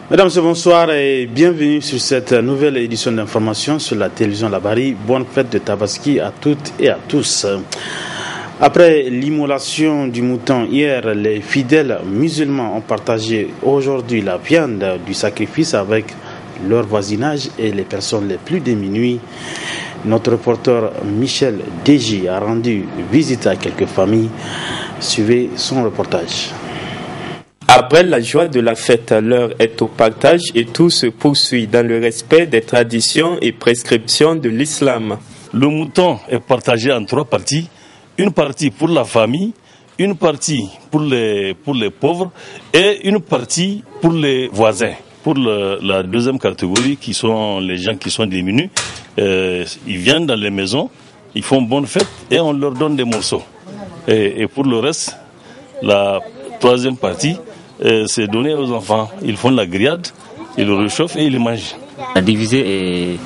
Mesdames et bonsoir et bienvenue sur cette nouvelle édition d'information sur la télévision Labari. Bonne fête de Tabaski à toutes et à tous. Après l'immolation du mouton hier, les fidèles musulmans ont partagé aujourd'hui la viande du sacrifice avec leur voisinage et les personnes les plus démunies. Notre reporter Michel Deji a rendu visite à quelques familles. Suivez son reportage. Après la joie de la fête, l'heure est au partage et tout se poursuit dans le respect des traditions et prescriptions de l'islam. Le mouton est partagé en 3 parties. Une partie pour la famille, une partie pour les pauvres et une partie pour les voisins. Pour la deuxième catégorie, qui sont les gens qui sont démunis, ils viennent dans les maisons, ils font bonne fête et on leur donne des morceaux. Et pour le reste, la troisième partie, c'est donné aux enfants. Ils font la grillade, ils le réchauffent et ils le mangent. On a divisé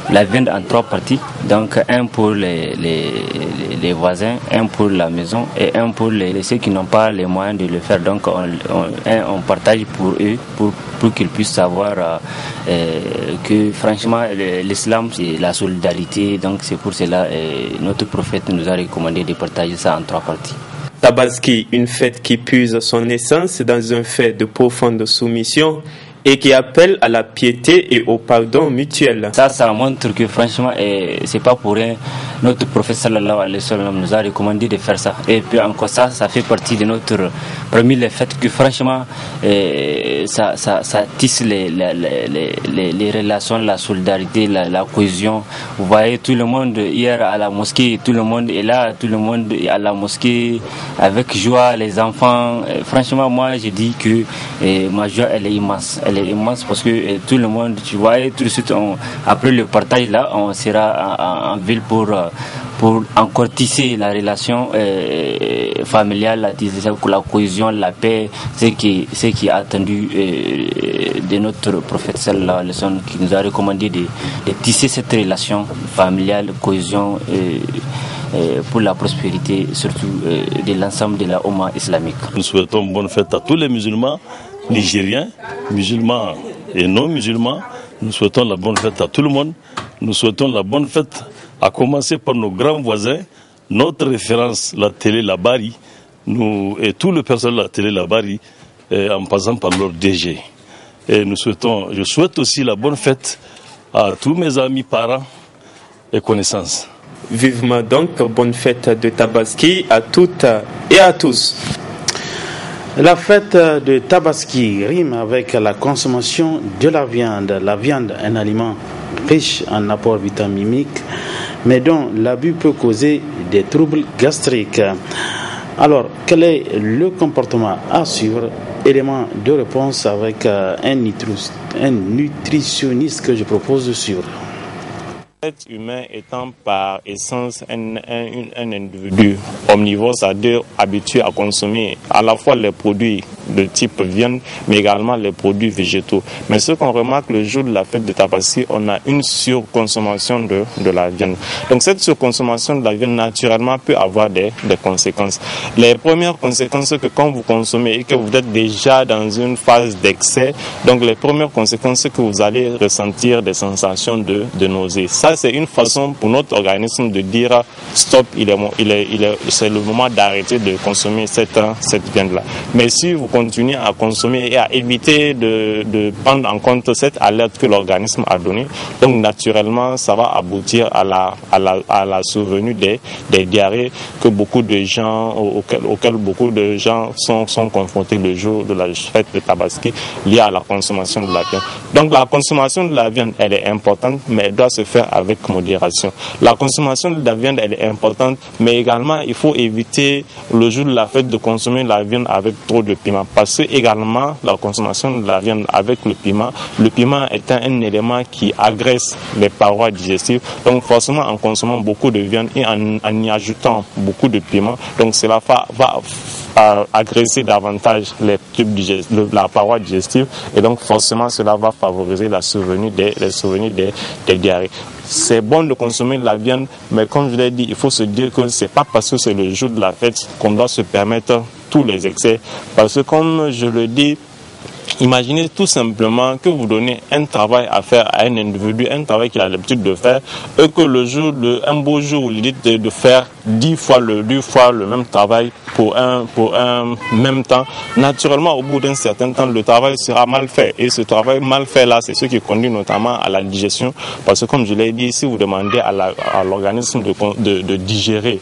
la viande en 3 parties, donc un pour les voisins, un pour la maison et un pour ceux qui n'ont pas les moyens de le faire. Donc on partage pour eux, pour qu'ils puissent savoir que franchement l'islam c'est la solidarité. Donc c'est pour cela notre prophète nous a recommandé de partager ça en 3 parties. Tabaski, une fête qui puise son essence dans un fait de profonde soumission et qui appelle à la piété et au pardon mutuel. Ça montre que franchement, c'est pas pour rien. Notre prophète sallallahu alayhi wa sallam nous a recommandé de faire ça. Et puis encore ça fait partie de parmi les fêtes que franchement, ça tisse les relations, la solidarité, la cohésion. Vous voyez tout le monde hier à la mosquée, tout le monde est là, tout le monde est à la mosquée avec joie, les enfants. Franchement, moi je dis que ma joie elle est immense. Elle est immense parce que tout le monde, tu vois, et tout de suite, après le partage là, on sera en ville pour encore tisser la relation familiale, la cohésion, la paix, ce qui est attendu de notre prophète sallallahu alayhi wa sallam, qui nous a recommandé de tisser cette relation familiale, cohésion pour la prospérité, surtout de l'ensemble de la Oumma islamique. Nous souhaitons bonne fête à tous les musulmans nigériens, musulmans et non musulmans. Nous souhaitons la bonne fête à tout le monde. Nous souhaitons la bonne fête à commencer par nos grands voisins, notre référence, la télé Labari, nous et tout le personnel de la télé Labari, en passant par leur DG. Et je souhaite aussi la bonne fête à tous mes amis, parents et connaissances. Vivement donc bonne fête de Tabaski à toutes et à tous. La fête de Tabaski rime avec la consommation de la viande. La viande, un aliment riche en apports vitaminiques, mais dont l'abus peut causer des troubles gastriques. Alors, quel est le comportement à suivre? Élément de réponse avec un nutritionniste que je propose de suivre. L'être humain étant par essence un individu omnivore, c'est-à-dire habitué à consommer à la fois les produits de type viande, mais également les produits végétaux. Mais ce qu'on remarque le jour de la fête de Tabaski, on a une surconsommation de la viande. Donc cette surconsommation de la viande, naturellement, peut avoir des conséquences. Les premières conséquences, c'est que quand vous consommez et que vous êtes déjà dans une phase d'excès, donc les premières conséquences, c'est que vous allez ressentir des sensations de nausée. Ça, c'est une façon pour notre organisme de dire stop, c'est le moment d'arrêter de consommer cette viande-là. Mais si vous continuez à consommer et à éviter de prendre en compte cette alerte que l'organisme a donnée, donc naturellement, ça va aboutir à la survenue des diarrhées que beaucoup de gens, auxquelles beaucoup de gens sont confrontés le jour de la fête de Tabaski liée à la consommation de la viande. Donc la consommation de la viande, elle est importante, mais elle doit se faire avec modération. La consommation de la viande, elle est importante, mais également, il faut éviter le jour de la fête de consommer la viande avec trop de piment. Parce que également, la consommation de la viande avec le piment est un élément qui agresse les parois digestives. Donc forcément, en consommant beaucoup de viande et en y ajoutant beaucoup de piment, donc cela va agresser davantage les tubes digestifs, la paroi digestive, et donc forcément cela va favoriser la survenue des diarrhées. C'est bon de consommer de la viande, mais comme je l'ai dit, il faut se dire que c'est pas parce que c'est le jour de la fête qu'on doit se permettre tous les excès, parce que comme je le dis, Imaginez tout simplement que vous donnez un travail à faire à un individu, un travail qu'il a l'habitude de faire, et que un beau jour, vous lui dites de faire 10 fois le même travail pour un même temps. Naturellement, au bout d'un certain temps, le travail sera mal fait. Et ce travail mal fait là, c'est ce qui conduit notamment à la digestion. Parce que comme je l'ai dit, si vous demandez à l'organisme de digérer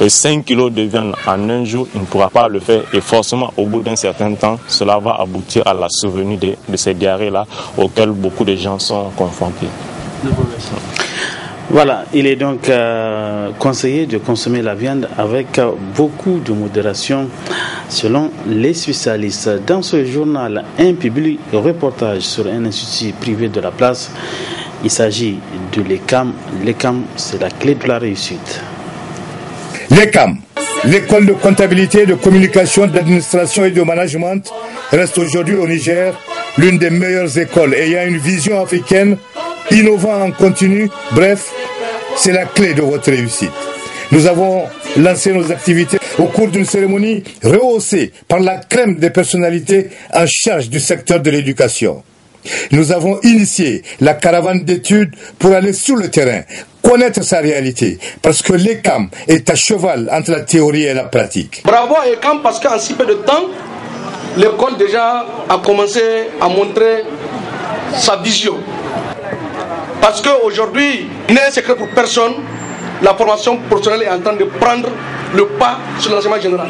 5 kilos de viande en un jour, il ne pourra pas le faire. Et forcément, au bout d'un certain temps, cela va aboutir à la survenue de ces diarrhées-là auxquelles beaucoup de gens sont confrontés. Voilà, il est donc conseillé de consommer la viande avec beaucoup de modération selon les spécialistes. Dans ce journal, un public reportage sur un institut privé de la place. Il s'agit de l'ECAM. L'ECAM, c'est la clé de la réussite. L'ECAM, l'école de comptabilité, de communication, d'administration et de management, reste aujourd'hui au Niger l'une des meilleures écoles ayant une vision africaine, innovant en continu. Bref, c'est la clé de votre réussite. Nous avons lancé nos activités au cours d'une cérémonie rehaussée par la crème des personnalités en charge du secteur de l'éducation. Nous avons initié la caravane d'études pour aller sur le terrain, connaître sa réalité, parce que l'ECAM est à cheval entre la théorie et la pratique. Bravo à l'ECAM parce qu'en si peu de temps, l'école déjà a commencé à montrer sa vision. Parce qu'aujourd'hui, il n'est un secret pour personne, la formation professionnelle est en train de prendre le pas sur l'enseignement général.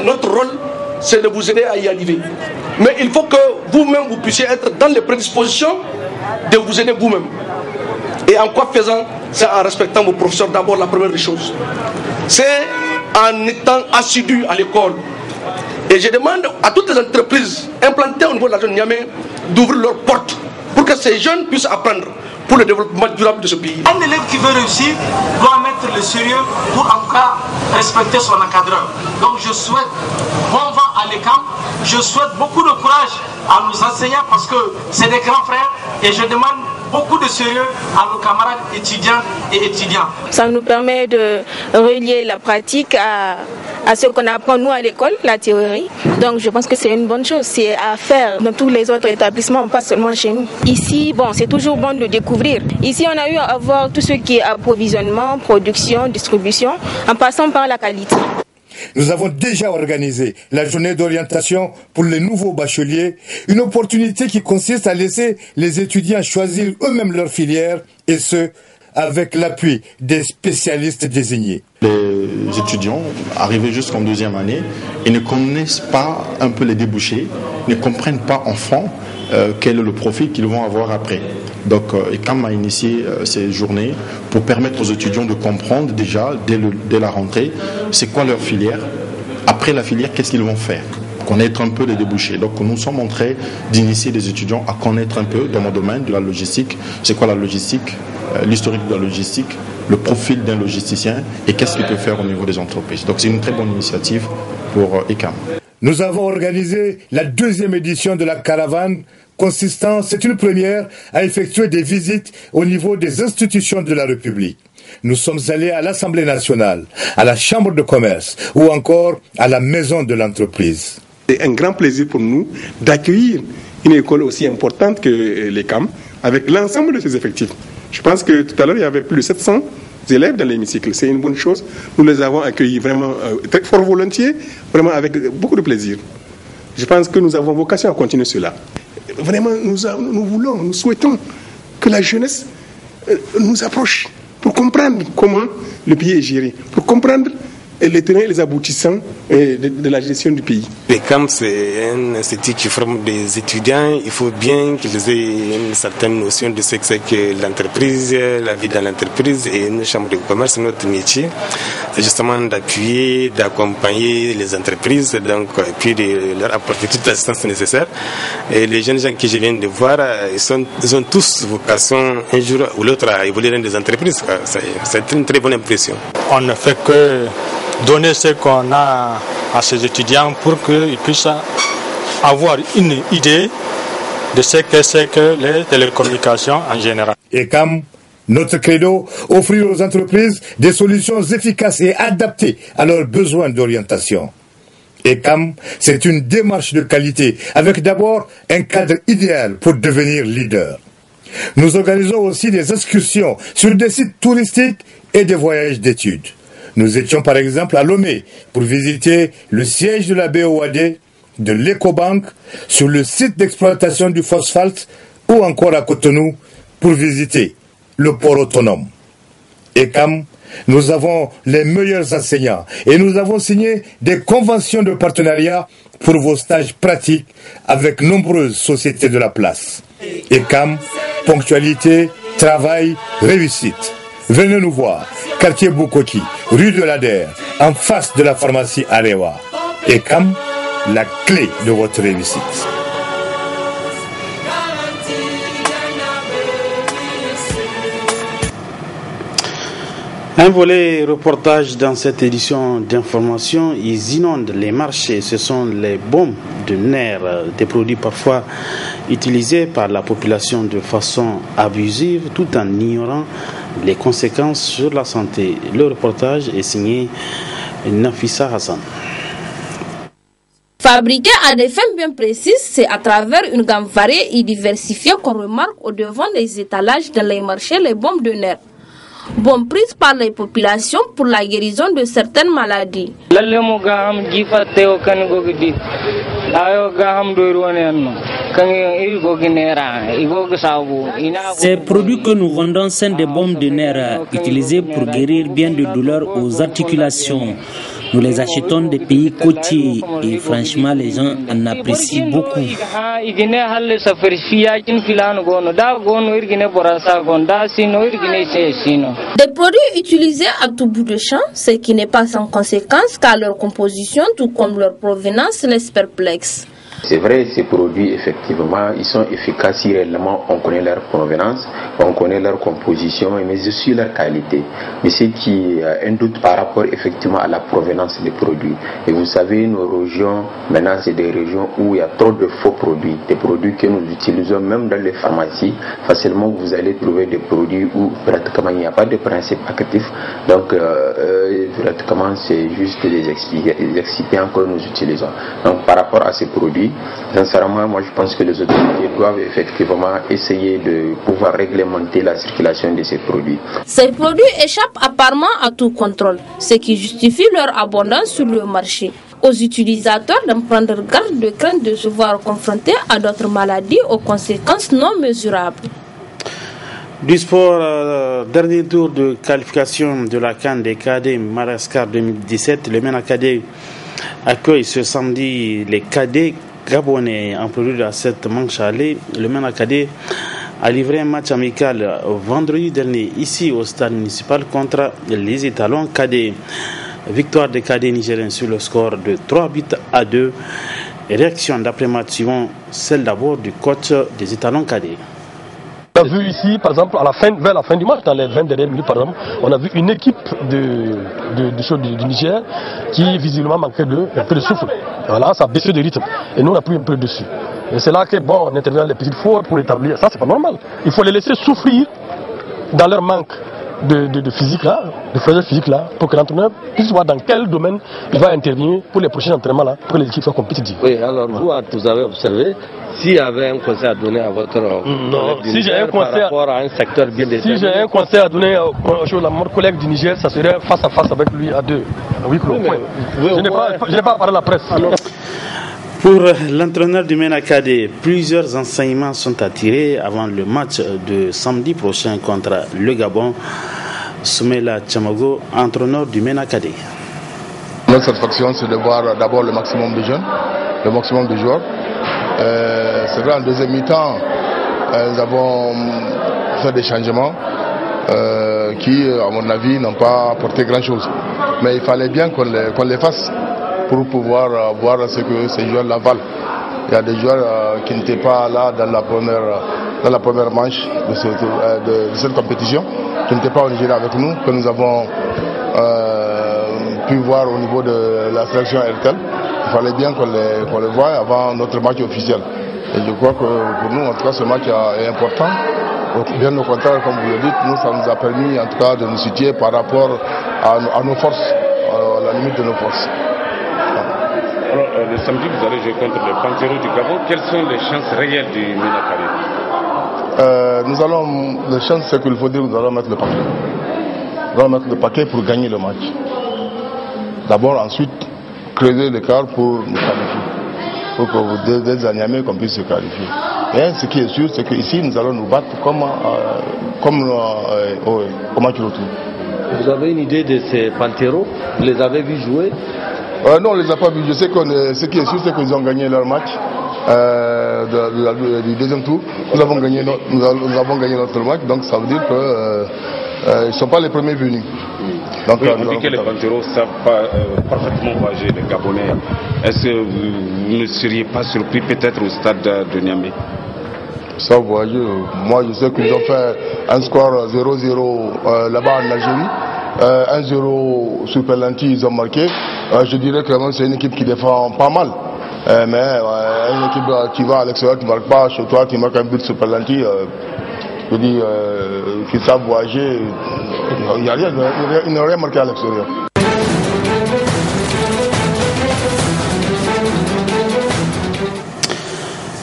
Notre rôle, c'est de vous aider à y arriver. Mais il faut que vous-même, vous puissiez être dans les prédispositions de vous aider vous-même. Et en quoi faisant? C'est en respectant vos professeurs d'abord, la première des choses. C'est en étant assidu à l'école. Et je demande à toutes les entreprises implantées au niveau de la zone Niamey d'ouvrir leurs portes pour que ces jeunes puissent apprendre pour le développement durable de ce pays. Un élève qui veut réussir doit mettre le sérieux pour en tout cas respecter son encadreur. Donc je souhaite bon vent à l'ECAM, je souhaite beaucoup de courage à nos enseignants parce que c'est des grands frères et je demande beaucoup de sérieux à nos camarades étudiants et étudiants. Ça nous permet de relier la pratique à ce qu'on apprend nous à l'école, la théorie. Donc je pense que c'est une bonne chose, c'est à faire dans tous les autres établissements, pas seulement chez nous. Ici, bon, c'est toujours bon de découvrir. Ici, on a eu à voir tout ce qui est approvisionnement, production, distribution, en passant par la qualité. Nous avons déjà organisé la journée d'orientation pour les nouveaux bacheliers, une opportunité qui consiste à laisser les étudiants choisir eux-mêmes leur filière, et ce, avec l'appui des spécialistes désignés. Les étudiants arrivés jusqu'en deuxième année, ils ne connaissent pas un peu les débouchés, ne comprennent pas en fond quel est le profil qu'ils vont avoir après. Donc, ECAM a initié ces journées pour permettre aux étudiants de comprendre déjà, dès la rentrée, c'est quoi leur filière. Après la filière, qu'est-ce qu'ils vont faire? Connaître un peu les débouchés. Donc, nous sommes en train d'initier des étudiants à connaître un peu, dans mon domaine, de la logistique. C'est quoi la logistique? L'historique de la logistique, le profil d'un logisticien et qu'est-ce qu'il peut faire au niveau des entreprises. Donc, c'est une très bonne initiative pour ECAM. Nous avons organisé la deuxième édition de la caravane consistant, c'est une première, à effectuer des visites au niveau des institutions de la République. Nous sommes allés à l'Assemblée nationale, à la Chambre de commerce ou encore à la maison de l'entreprise. C'est un grand plaisir pour nous d'accueillir une école aussi importante que l'ECAM avec l'ensemble de ses effectifs. Je pense que tout à l'heure, il y avait plus de 700 élèves dans l'hémicycle. C'est une bonne chose. Nous les avons accueillis vraiment très fort volontiers, vraiment avec beaucoup de plaisir. Je pense que nous avons vocation à continuer cela. Vraiment, nous souhaitons que la jeunesse nous approche pour comprendre comment le pays est géré, pour comprendre les tenants et les aboutissants de la gestion du pays. L'ECAM, c'est un institut qui forme des étudiants. Il faut bien qu'ils aient une certaine notion de ce que c'est que l'entreprise, la vie dans l'entreprise et une chambre de commerce. Notre métier, c'est justement d'appuyer, d'accompagner les entreprises, donc, et puis de leur apporter toute l'assistance nécessaire. Et les jeunes gens que je viens de voir, ils ont tous vocation un jour ou l'autre à évoluer dans des entreprises. C'est une très bonne impression. On ne fait que donner ce qu'on a à ces étudiants pour qu'ils puissent avoir une idée de ce que c'est que les télécommunications en général. ECAM, notre credo, offrir aux entreprises des solutions efficaces et adaptées à leurs besoins d'orientation. ECAM, c'est une démarche de qualité avec d'abord un cadre idéal pour devenir leader. Nous organisons aussi des excursions sur des sites touristiques et des voyages d'études. Nous étions par exemple à Lomé pour visiter le siège de la BOAD, de l'Ecobank, sur le site d'exploitation du phosphate ou encore à Cotonou pour visiter le port autonome. ECAM, nous avons les meilleurs enseignants et nous avons signé des conventions de partenariat pour vos stages pratiques avec nombreuses sociétés de la place. ECAM, ponctualité, travail, réussite. Venez nous voir, quartier Bukoki, rue de l'Ader, en face de la pharmacie Arewa. ECAM, la clé de votre réussite. Un volet reportage dans cette édition d'information, ils inondent les marchés. Ce sont les bombes de nerfs, des produits parfois utilisés par la population de façon abusive tout en ignorant les conséquences sur la santé. Le reportage est signé Nafissa Hassan. Fabriqué à des fins bien précises, c'est à travers une gamme variée et diversifiée qu'on remarque au devant des étalages dans les marchés les bombes de nerfs. Bon prise par les populations pour la guérison de certaines maladies. Ces produits que nous vendons sont des bombes de nerfs utilisées pour guérir bien de douleurs aux articulations. Nous les achetons des pays côtiers et franchement les gens en apprécient beaucoup. Des produits utilisés à tout bout de champ, ce qui n'est pas sans conséquence car leur composition tout comme leur provenance laisse perplexe. C'est vrai, ces produits, effectivement, ils sont efficaces si réellement on connaît leur provenance, on connaît leur composition, mais aussi leur qualité. Mais ce qui est un doute par rapport, effectivement, à la provenance des produits. Et vous savez, nos régions, maintenant, c'est des régions où il y a trop de faux produits. Des produits que nous utilisons même dans les pharmacies. Facilement, vous allez trouver des produits où, pratiquement, il n'y a pas de principe actif. Donc, pratiquement, c'est juste des excipients que nous utilisons. Donc, par rapport à ces produits, sincèrement, moi je pense que les autorités doivent effectivement essayer de pouvoir réglementer la circulation de ces produits. Ces produits échappent apparemment à tout contrôle, ce qui justifie leur abondance sur le marché. Aux utilisateurs d'en prendre garde de crainte de se voir confrontés à d'autres maladies aux conséquences non mesurables. Du sport, dernier tour de qualification de la CAN des cadets Madagascar 2017. Le MENA Cadet accueille ce samedi les cadets gabonais en prélude à cette manche aller. Le MENA Cadet a livré un match amical vendredi dernier ici au stade municipal contre les étalons cadets. Victoire des cadets nigériens sur le score de 3-2. Réaction d'après-match suivant celle d'abord du coach des étalons cadets. On a vu ici, par exemple, vers la fin du match, dans les 20 dernières minutes, par exemple, on a vu une équipe du Niger qui visiblement manquait un peu de souffle. Voilà, ça a baissé de rythme. Et nous, on a pris un peu dessus. Et c'est là que, bon, on intervient les petites fautes pour établir. Ça, c'est pas normal. Il faut les laisser souffrir dans leur manque de physique là, de fraîcheur physique là, pour que l'entraîneur puisse voir dans quel domaine il va intervenir pour les prochains entraînements là, pour que les équipes soient compétitives. Oui, alors vous avez observé, s'il y avait un conseil à donner à votre si j'ai un conseil par rapport à un secteur bien déterminé. Si j'ai un conseil à donner à mon collègue du Niger, ça serait face à face avec lui à deux. Oui, je n'ai pas parlé à la presse. Pour l'entraîneur du MENA Cadet, plusieurs enseignements sont à tirer avant le match de samedi prochain contre le Gabon. Soumela Tchamago, entraîneur du MENA Cadet. Notre satisfaction, c'est de voir d'abord le maximum de jeunes, le maximum de joueurs. C'est vrai, en deuxième mi-temps, nous avons fait des changements qui, à mon avis, n'ont pas apporté grand-chose. Mais il fallait bien qu'on les fasse pour pouvoir voir ce que ces joueurs-là valent. Il y a des joueurs qui n'étaient pas là dans la première manche de cette compétition, qui n'étaient pas au Nigeria avec nous, que nous avons pu voir au niveau de la sélection RTL. Il fallait bien qu'on les voie avant notre match officiel. Et je crois que pour nous, en tout cas, ce match est important. Bien au contraire, comme vous le dites, nous, ça nous a permis en tout cas de nous situer par rapport à nos forces, à la limite de nos forces. Alors le samedi, vous allez jouer contre le Panthéro du Gabon. Quelles sont les chances réelles du Ménakari? Les chances, c'est qu'il faut dire que nous allons mettre le paquet. Nous allons mettre le paquet pour gagner le match. D'abord, ensuite, creuser l'écart pour nous qualifier. Pour que vous des Niamey qu'on puisse se qualifier. Et ce qui est sûr, c'est qu'ici, nous allons nous battre comme au match retour. Vous avez une idée de ces Panthéros? Vous les avez vus jouer? Non, on ne les a pas vus. Je sais que ce qui est sûr, c'est qu'ils ont gagné leur match du deuxième tour. Nous avons gagné notre match, donc ça veut dire qu'ils ne sont pas les premiers venus. Donc, oui, on dit que les Panthéros savent parfaitement voyager, les Gabonais. Est-ce que vous ne seriez pas surpris peut-être au stade de Niamey? Ça, vous voyez, moi je sais qu'ils ont fait un score 0-0 là-bas en Algérie. 1-0 sur penalty, ils ont marqué. Je dirais que c'est une équipe qui défend pas mal. Mais une équipe qui va à l'extérieur, tu ne marques pas chez toi, tu marques un but sur penalty. Je dis qu'ils savent voyager. Il n'y a rien, ils n'ont rien marqué à l'extérieur.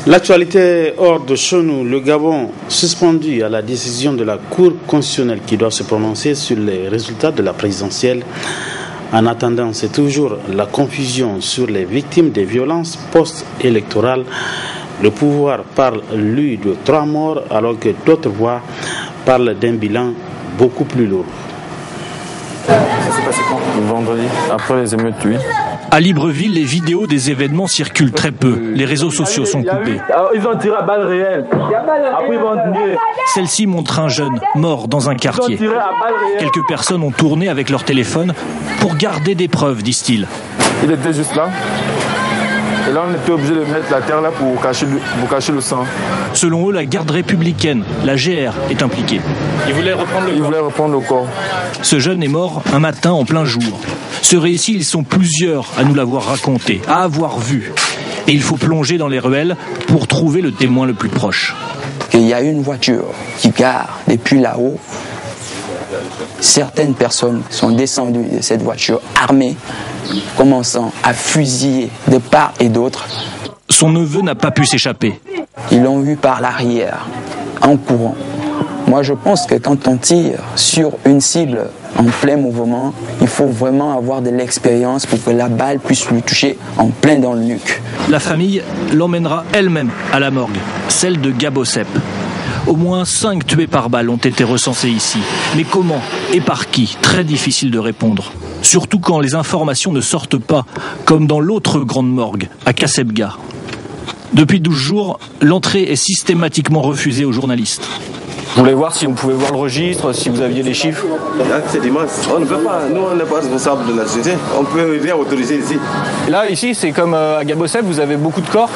L'actualité hors de chez nous, le Gabon suspendu à la décision de la Cour constitutionnelle qui doit se prononcer sur les résultats de la présidentielle. En attendant, c'est toujours la confusion sur les victimes des violences post-électorales. Le pouvoir parle, lui, de 3 morts, alors que d'autres voix parlent d'un bilan beaucoup plus lourd. Ça s'est passé quand? Vendredi, après les émeutes, oui. À Libreville, les vidéos des événements circulent très peu. Les réseaux sociaux sont coupés. Ils ont tiré à balles réelles. Après, ils vont tirer. Celle-ci montre un jeune mort dans un quartier. Quelques personnes ont tourné avec leur téléphone pour garder des preuves, disent-ils. Il était juste là. Et là, on était obligé de mettre la terre là pour cacher le sang. Selon eux, la garde républicaine, la GR, est impliquée. Ils voulaient reprendre le corps. Ce jeune est mort un matin en plein jour. Ce récit, ils sont plusieurs à nous l'avoir raconté, à avoir vu. Et il faut plonger dans les ruelles pour trouver le témoin le plus proche. Il y a une voiture qui gare depuis là-haut. Certaines personnes sont descendues de cette voiture armées, commençant à fusiller de part et d'autre. Son neveu n'a pas pu s'échapper. Ils l'ont vu par l'arrière, en courant. Moi, je pense que quand on tire sur une cible en plein mouvement, il faut vraiment avoir de l'expérience pour que la balle puisse lui toucher en plein dans le nuque. La famille l'emmènera elle-même à la morgue, celle de Gabosep. Au moins 5 tués par balle ont été recensés ici. Mais comment et par qui? Très difficile de répondre. Surtout quand les informations ne sortent pas, comme dans l'autre grande morgue, à Kasebga. Depuis 12 jours, l'entrée est systématiquement refusée aux journalistes. Je voulais voir si on pouvait voir le registre, si vous aviez les chiffres. Là, c'est dimanche. On ne peut pas, nous on n'est pas responsable de la société. On ne peut rien autoriser ici. Et là, ici, c'est comme à Gabosep, vous avez beaucoup de corps?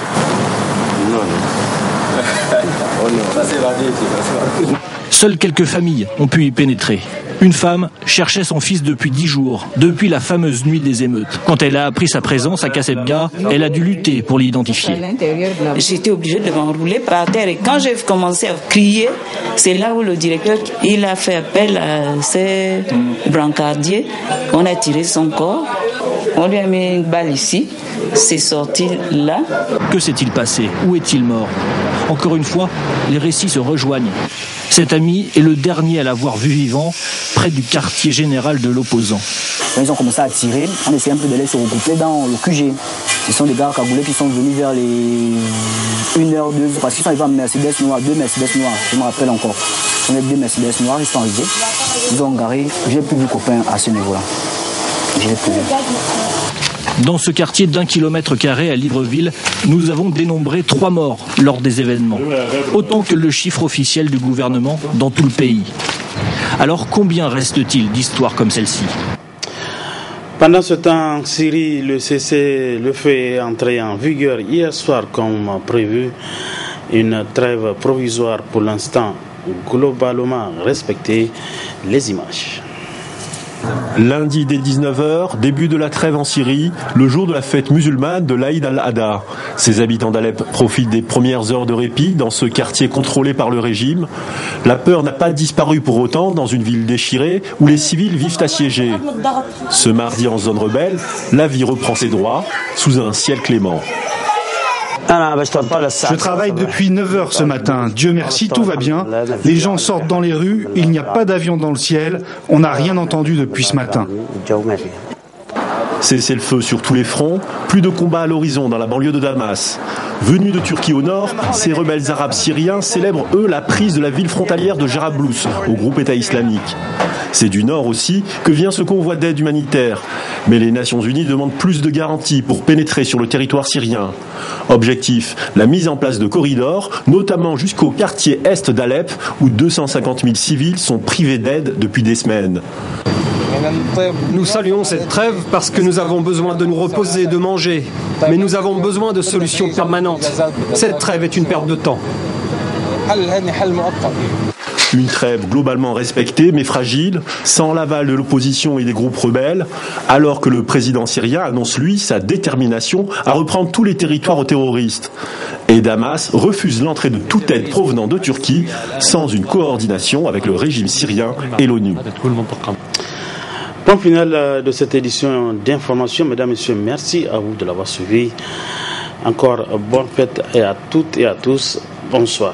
Non. Seules quelques familles ont pu y pénétrer. Une femme cherchait son fils depuis 10 jours, depuis la fameuse nuit des émeutes. Quand elle a appris sa présence à Kasebga, elle a dû lutter pour l'identifier. J'étais obligée de m'enrouler par terre et quand j'ai commencé à crier, c'est là où le directeur il a fait appel à ses brancardiers. On a tiré son corps, on lui a mis une balle ici, c'est sorti là. Que s'est-il passé? Où est-il mort? Encore une fois, les récits se rejoignent. Cet ami est le dernier à l'avoir vu vivant près du quartier général de l'opposant. Quand ils ont commencé à tirer, on essayait un peu de les se regrouper dans le QG. Ce sont des gars cagoulés qui sont venus vers les 1h, 2h, parce qu'ils sont arrivés en Mercedes noire, 2 Mercedes noirs, je me rappelle encore. On avait 2 Mercedes noirs, ils sont arrivés, ils ont garé. J'ai plus vu copain à ce niveau-là. Je l'ai plus vu. Dans ce quartier d'1 km² à Libreville, nous avons dénombré 3 morts lors des événements. Autant que le chiffre officiel du gouvernement dans tout le pays. Alors combien reste-t-il d'histoires comme celle-ci? Pendant ce temps, en Syrie, le cessez-le-feu est entré en vigueur hier soir comme prévu. Une trêve provisoire pour l'instant globalement respectée. Les images. Lundi dès 19h, début de la trêve en Syrie, le jour de la fête musulmane de l'Aïd al-Adha. Ces habitants d'Alep profitent des premières heures de répit dans ce quartier contrôlé par le régime. La peur n'a pas disparu pour autant dans une ville déchirée où les civils vivent assiégés. Ce mardi en zone rebelle, la vie reprend ses droits sous un ciel clément. Je travaille depuis 9h ce matin. Dieu merci, tout va bien. Les gens sortent dans les rues, il n'y a pas d'avion dans le ciel. On n'a rien entendu depuis ce matin. Cessez-le-feu sur tous les fronts, plus de combats à l'horizon dans la banlieue de Damas. Venus de Turquie au nord, ces rebelles arabes syriens célèbrent eux la prise de la ville frontalière de Jarablus au groupe État islamique. C'est du nord aussi que vient ce convoi d'aide humanitaire. Mais les Nations Unies demandent plus de garanties pour pénétrer sur le territoire syrien. Objectif, la mise en place de corridors, notamment jusqu'au quartier est d'Alep, où 250 000 civils sont privés d'aide depuis des semaines. Nous saluons cette trêve parce que nous avons besoin de nous reposer, de manger. Mais nous avons besoin de solutions permanentes. Cette trêve est une perte de temps. Une trêve globalement respectée mais fragile, sans l'aval de l'opposition et des groupes rebelles, alors que le président syrien annonce lui sa détermination à reprendre tous les territoires aux terroristes. Et Damas refuse l'entrée de toute aide provenant de Turquie sans une coordination avec le régime syrien et l'ONU. Point final de cette édition d'information. Mesdames, Messieurs, merci à vous de l'avoir suivi. Encore bonne fête et à toutes et à tous. Bonsoir.